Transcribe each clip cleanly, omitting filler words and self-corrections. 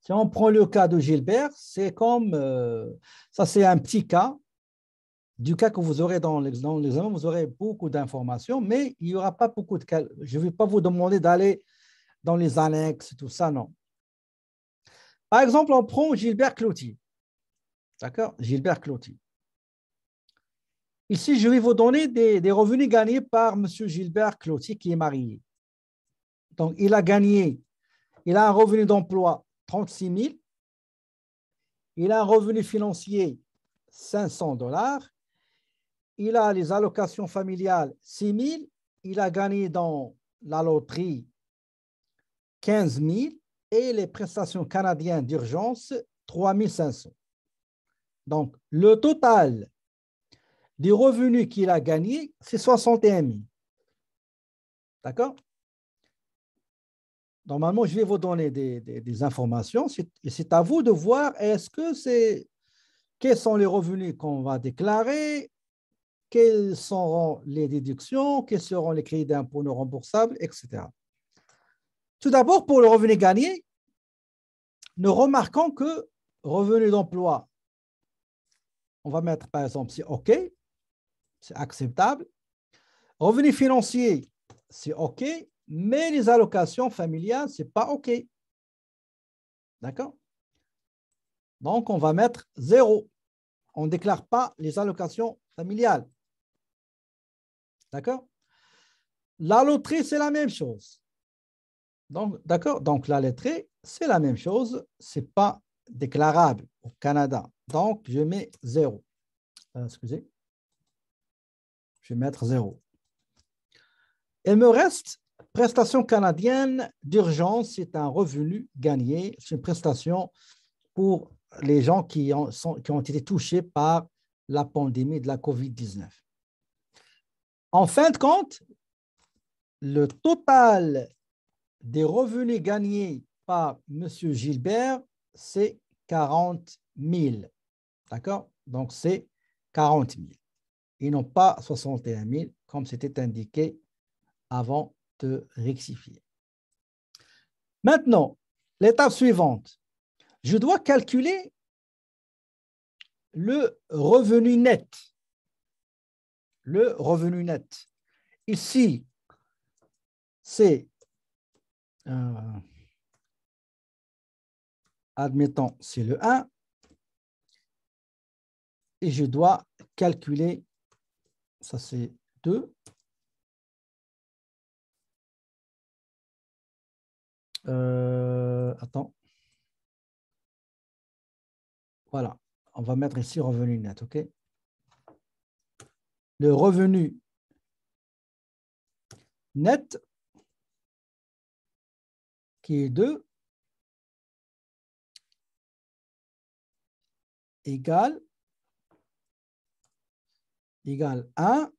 Si on prend le cas de Gilbert, c'est comme, ça c'est un petit cas, du cas que vous aurez dans l'examen, vous aurez beaucoup d'informations, mais il n'y aura pas beaucoup de cas. Je ne vais pas vous demander d'aller dans les annexes, tout ça, non. Par exemple, on prend Gilbert Cloutier. D'accord? Gilbert Cloutier. Ici, je vais vous donner des revenus gagnés par M. Gilbert Cloutier qui est marié. Donc, il a un revenu d'emploi 36 000. Il a un revenu financier 500 $. Il a les allocations familiales 6 000. Il a gagné dans la loterie 15 000 et les prestations canadiennes d'urgence 3 500. Donc, le total des revenus qu'il a gagnés, c'est 61 000. D'accord? Normalement, je vais vous donner des informations. C'est à vous de voir quels sont les revenus qu'on va déclarer, quelles seront les déductions, quels seront les crédits d'impôt non remboursables, etc. Tout d'abord, pour le revenu gagné, nous remarquons que revenu d'emploi, on va mettre par exemple, c'est OK, c'est acceptable. Revenu financier, c'est OK, mais les allocations familiales, ce n'est pas OK. D'accord? Donc, on va mettre 0. On ne déclare pas les allocations familiales. D'accord? La loterie, c'est la même chose. Donc, d'accord? Donc, la loterie, c'est la même chose. Ce n'est pas déclarable au Canada. Donc, je mets 0. Excusez. Je vais mettre 0. Il me reste prestation canadienne d'urgence. C'est un revenu gagné. C'est une prestation pour les gens qui ont été touchés par la pandémie de la COVID-19. En fin de compte, le total des revenus gagnés par M. Gilbert, c'est 40 000. D'accord? Donc, c'est 40 000. Et non pas 61 000, comme c'était indiqué avant de rectifier. Maintenant, l'étape suivante. Je dois calculer le revenu net. Le revenu net. Ici, c'est, admettons, c'est le 1. Et je dois calculer, ça c'est 2. Attends. Voilà. On va mettre ici revenu net, OK? Le revenu net qui est 2 égale 1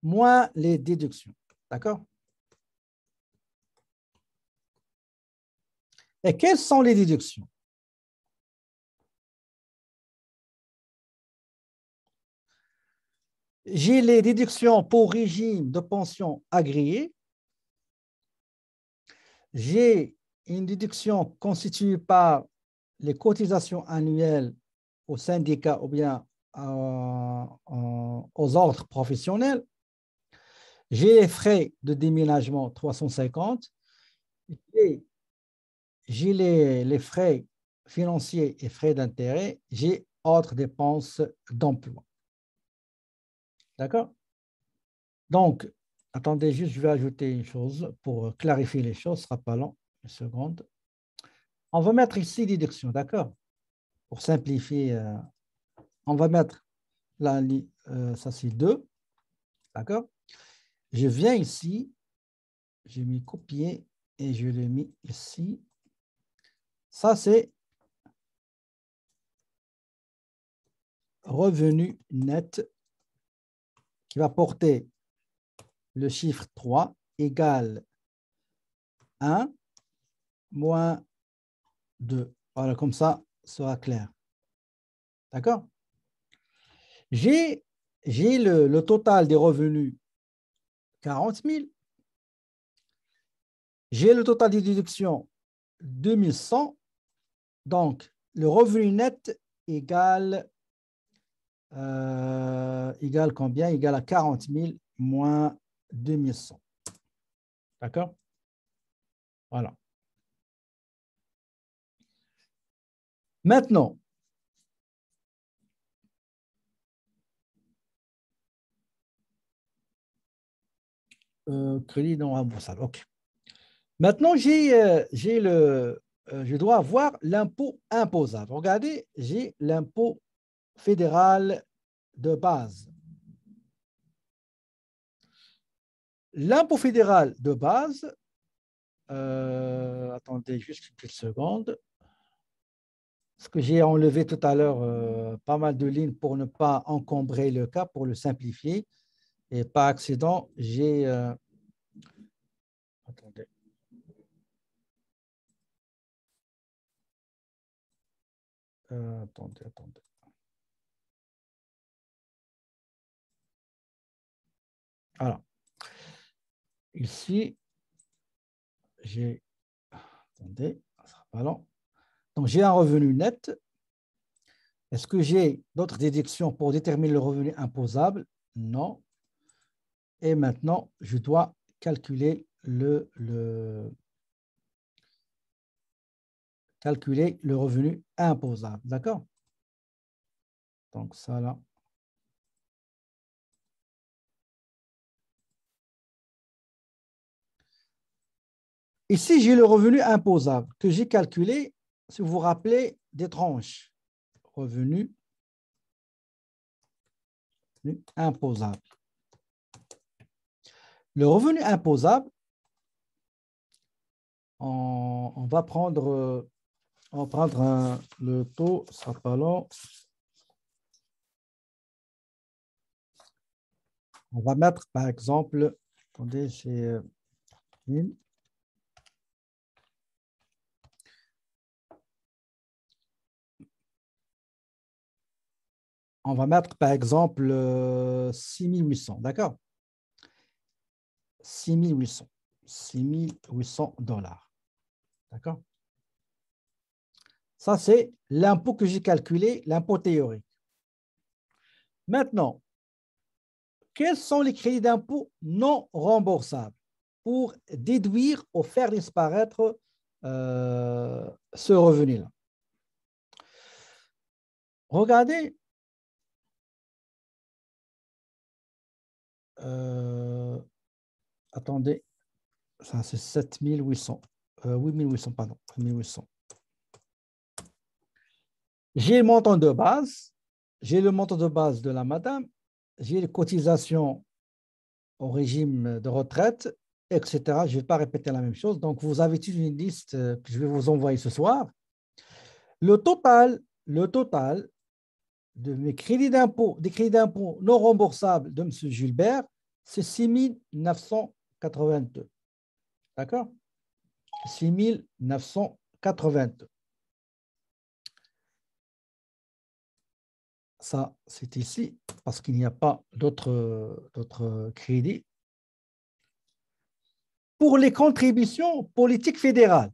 moins les déductions. D'accord? Et quelles sont les déductions? J'ai les déductions pour régime de pension agréé. J'ai une déduction constituée par les cotisations annuelles au syndicat ou bien aux ordres professionnels. J'ai les frais de déménagement 350. J'ai les frais financiers et frais d'intérêt. J'ai autres dépenses d'emploi. D'accord? Donc, attendez juste, je vais ajouter une chose pour clarifier les choses, ce ne sera pas long, une seconde. On va mettre ici déduction, d'accord? Pour simplifier, on va mettre ça c'est 2, d'accord? Je viens ici, j'ai mis copier et je l'ai mis ici. Ça c'est revenu net qui va porter le chiffre 3 égale 1 moins 2. Voilà, comme ça sera clair. D'accord? J'ai le total des revenus 40 000. J'ai le total des déductions 2100. Donc, le revenu net égale combien? Égale à 40 000 moins 2100. D'accord? Voilà. Maintenant, crédit non remboursable. OK. Maintenant, je dois avoir l'impôt imposable. Regardez, j'ai l'impôt fédéral de base. L'impôt fédéral de base, attendez juste une petite seconde, parce que j'ai enlevé tout à l'heure pas mal de lignes pour ne pas encombrer le cas, pour le simplifier. Et par accident, j'ai... attendez. Attendez. Alors, ici, j'ai... Attendez, ça sera pas long. Donc, j'ai un revenu net. Est-ce que j'ai d'autres déductions pour déterminer le revenu imposable? Non. Et maintenant, je dois calculer calculer le revenu imposable. D'accord? Donc, ça là. Ici, j'ai le revenu imposable que j'ai calculé, si vous vous rappelez, des tranches. Revenu imposable. Le revenu imposable, on va prendre, le taux, ça sera pas long. On va mettre, par exemple, attendez, c'est 1000. On va mettre, par exemple, 6800, d'accord? 6800. 6800 dollars. D'accord? Ça, c'est l'impôt que j'ai calculé, l'impôt théorique. Maintenant, quels sont les crédits d'impôt non remboursables pour déduire ou faire disparaître ce revenu-là? Regardez, attendez, ça c'est 7800, 8800, pardon, 8800. J'ai le montant de base, j'ai le montant de base de la madame, j'ai les cotisations au régime de retraite, etc. Je ne vais pas répéter la même chose. Donc, vous avez toute une liste que je vais vous envoyer ce soir. Le total de mes crédits d'impôt, des crédits d'impôt non remboursables de M. Gilbert, c'est 6 982. D'accord? 6 982. Ça, c'est ici, parce qu'il n'y a pas d'autres crédits. Pour les contributions politiques fédérales,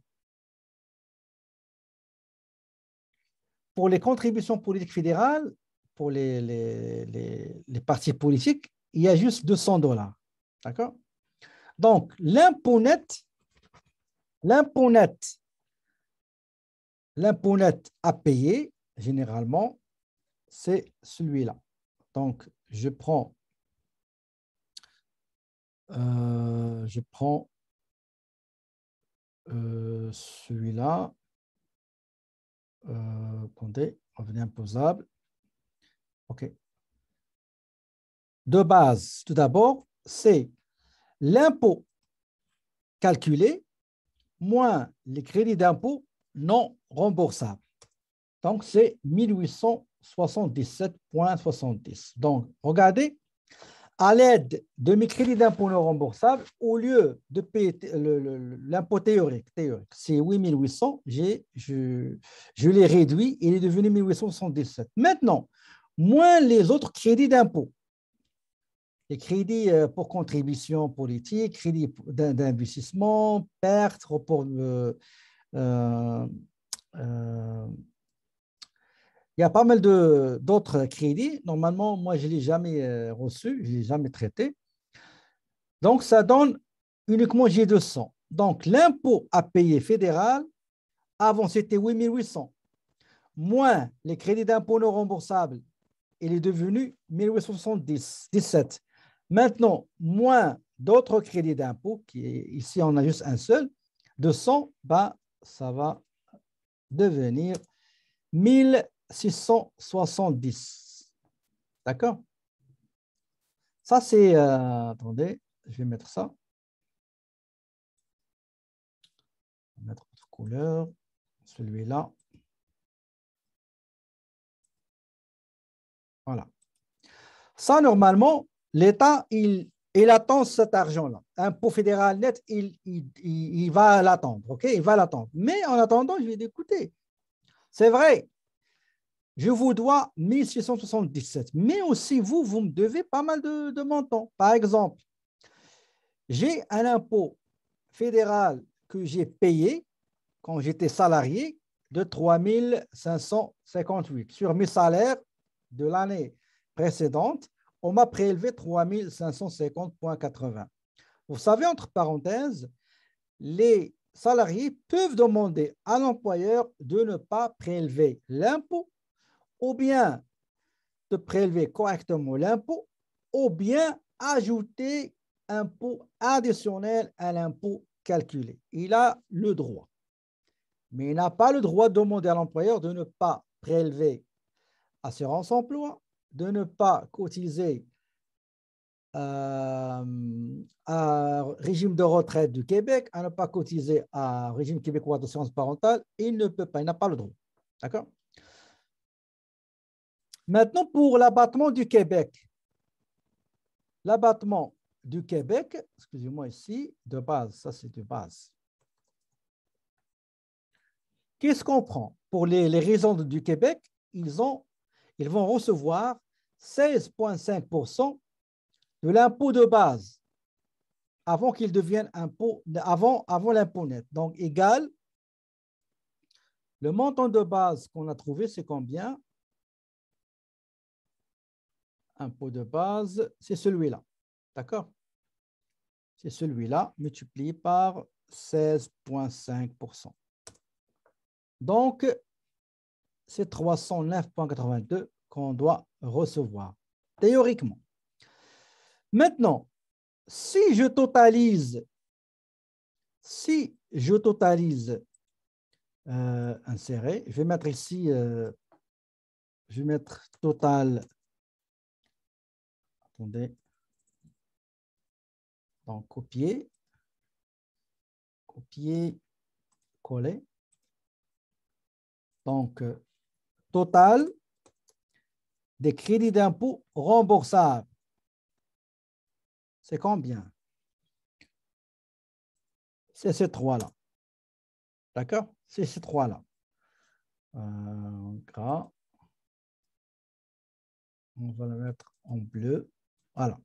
pour les contributions politiques fédérales, pour les partis politiques, il y a juste 200 dollars. D'accord? Donc, l'impôt net à payer, généralement, c'est celui-là. Donc, je prends celui-là. Attendez, revenu imposable. OK. De base, tout d'abord, c'est l'impôt calculé moins les crédits d'impôt non remboursables. Donc, c'est 1877,70. Donc, regardez, à l'aide de mes crédits d'impôt non remboursables, au lieu de payer l'impôt théorique, c'est 8800, je l'ai réduit, il est devenu 1877. Maintenant, moins les autres crédits d'impôt, les crédits pour contribution politique, crédits d'investissement, pertes, report Euh, euh, il y a pas mal d'autres crédits. Normalement, moi, je ne l'ai jamais reçu, je ne l'ai jamais traité. Donc, ça donne uniquement J200. Donc, l'impôt à payer fédéral, avant, c'était 8800. Moins les crédits d'impôt non remboursables, il est devenu 1877. Maintenant, moins d'autres crédits d'impôt, qui est, ici, on a juste un seul, de 100, ben, ça va devenir 1670. D'accord? Ça, c'est... attendez, je vais mettre ça. Je vais mettre autre couleur. Celui-là. Voilà. Ça, normalement, l'État, il attend cet argent-là. Impôt fédéral net, il va l'attendre. OK? Il va l'attendre. Mais en attendant, je vais dire, écoutez, c'est vrai, je vous dois 1677. Mais aussi, vous me devez pas mal de montants. Par exemple, j'ai un impôt fédéral que j'ai payé quand j'étais salarié de 3558 sur mes salaires de l'année précédente. On m'a prélevé 3550,80. Vous savez, entre parenthèses, les salariés peuvent demander à l'employeur de ne pas prélever l'impôt ou bien de prélever correctement l'impôt ou bien ajouter un impôt additionnel à l'impôt calculé. Il a le droit. Mais il n'a pas le droit de demander à l'employeur de ne pas prélever assurance emploi, de ne pas cotiser à régime de retraite du Québec, à ne pas cotiser à régime québécois d'assurance parentale. Il ne peut pas, il n'a pas le droit. D'accord? Maintenant, pour l'abattement du Québec. L'abattement du Québec, excusez-moi ici, de base, ça c'est de base. Qu'est-ce qu'on prend? Pour les résidents du Québec, ils vont recevoir 16,5% de l'impôt de base avant qu'il devienne impôt, avant l'impôt net. Donc, égal, le montant de base qu'on a trouvé, c'est combien? Impôt de base, c'est celui-là. D'accord? C'est celui-là multiplié par 16,5%. Donc, c'est 309,82 qu'on doit recevoir, théoriquement. Maintenant, si je totalise inséré, je vais mettre ici, je vais mettre total, attendez, donc copier, coller. Donc, total des crédits d'impôt remboursables. C'est combien? C'est ces trois-là. D'accord? C'est ces trois-là. Gras. On va le mettre en bleu. Voilà.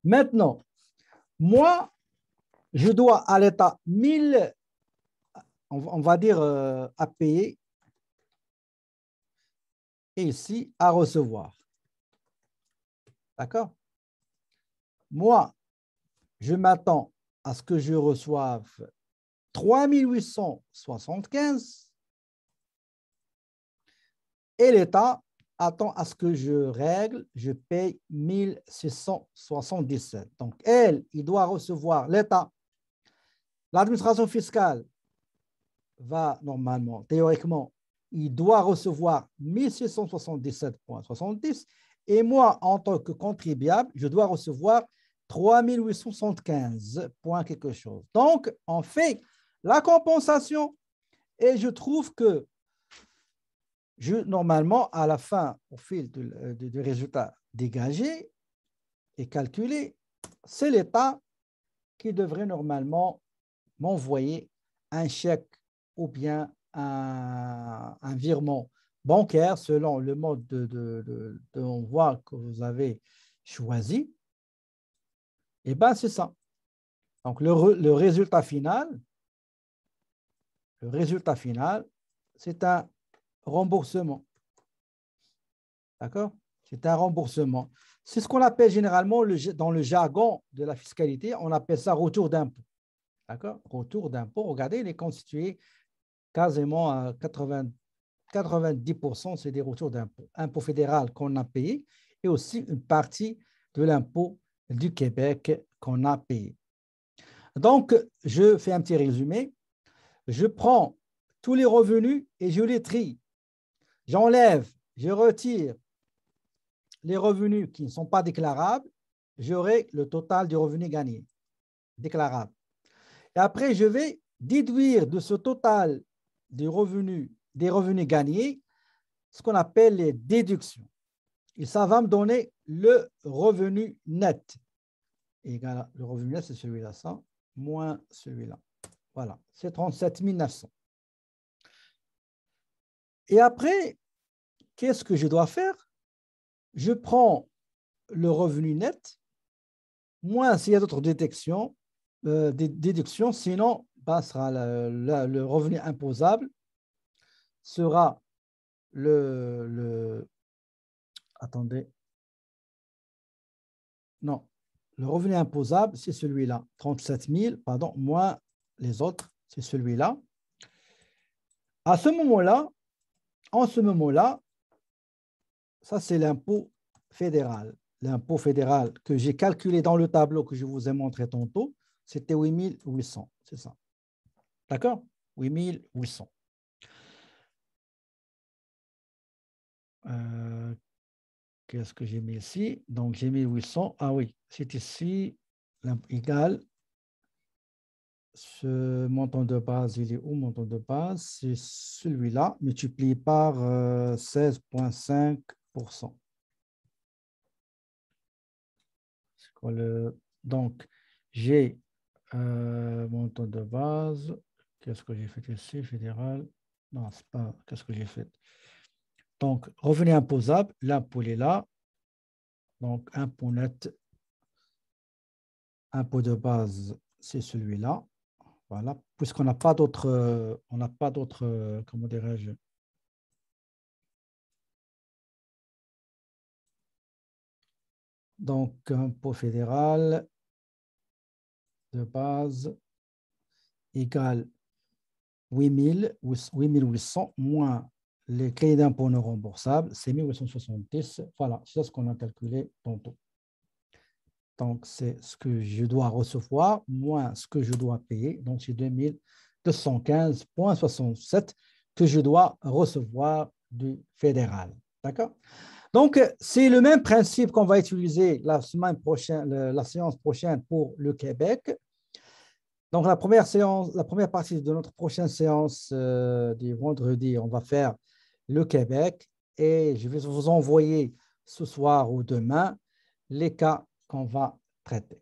Maintenant, moi, je dois à l'État 1000, on va dire à payer, et ici à recevoir. D'accord? Moi, je m'attends à ce que je reçoive 3875 et l'État attend à ce que je paye 1677. Donc, il doit recevoir, l'État, l'administration fiscale va normalement, théoriquement, il doit recevoir 1677,70 et moi, en tant que contribuable, je dois recevoir 3875 points quelque chose. Donc, on fait la compensation et je trouve que normalement, à la fin, au fil du résultat dégagé et calculé, c'est l'État qui devrait normalement m'envoyer un chèque ou bien un virement bancaire selon le mode d'envoi que vous avez choisi. Et bien, c'est ça. Donc, le résultat final, le résultat final, c'est un remboursement. D'accord? C'est un remboursement. C'est ce qu'on appelle généralement, dans le jargon de la fiscalité, on appelle ça retour d'impôt. D'accord? Retour d'impôt, regardez, il est constitué quasiment à 90%, c'est des retours d'impôt. Impôt fédéral qu'on a payé et aussi une partie de l'impôt du Québec qu'on a payé. Donc, je fais un petit résumé. Je prends tous les revenus et je les trie. J'enlève, je retire les revenus qui ne sont pas déclarables. J'aurai le total du revenu gagné, déclarable. Et après, je vais déduire de ce total des revenus gagnés ce qu'on appelle les déductions. Et ça va me donner le revenu net. Égal, le revenu net, c'est celui-là, ça, moins celui-là. Voilà, c'est 37 900. Et après, qu'est-ce que je dois faire? Je prends le revenu net, moins s'il y a d'autres déductions, sinon, sera le revenu imposable sera attendez, non, le revenu imposable, c'est celui-là, 37 000, pardon, moins les autres, c'est celui-là. À ce moment-là, en ce moment-là, ça c'est l'impôt fédéral. L'impôt fédéral que j'ai calculé dans le tableau que je vous ai montré tantôt, c'était 8 800, c'est ça. D'accord? 8 800. Qu'est-ce que j'ai mis ici? Donc, j'ai mis 800. Ah oui, c'est ici, égal. Ce montant de base, il est où, montant de base? C'est celui-là, multiplié par 16,5%. Donc, j'ai montant de base. Qu'est-ce que j'ai fait ici, fédéral? Non, c'est pas. Qu'est-ce que j'ai fait? Donc, revenu imposable, l'impôt est là. Donc, impôt net, impôt de base, c'est celui-là. Voilà, puisqu'on n'a pas d'autres, comment dirais-je, donc impôt fédéral de base égale 8 800 moins les crédits d'impôt non remboursables, c'est 1870. Voilà, c'est ce qu'on a calculé tantôt. Donc, c'est ce que je dois recevoir moins ce que je dois payer. Donc, c'est 2215,67 que je dois recevoir du fédéral. D'accord? Donc, c'est le même principe qu'on va utiliser la semaine prochaine, la séance prochaine pour le Québec. Donc, la première partie de notre prochaine séance du vendredi, on va faire le Québec et je vais vous envoyer ce soir ou demain les cas qu'on va traiter.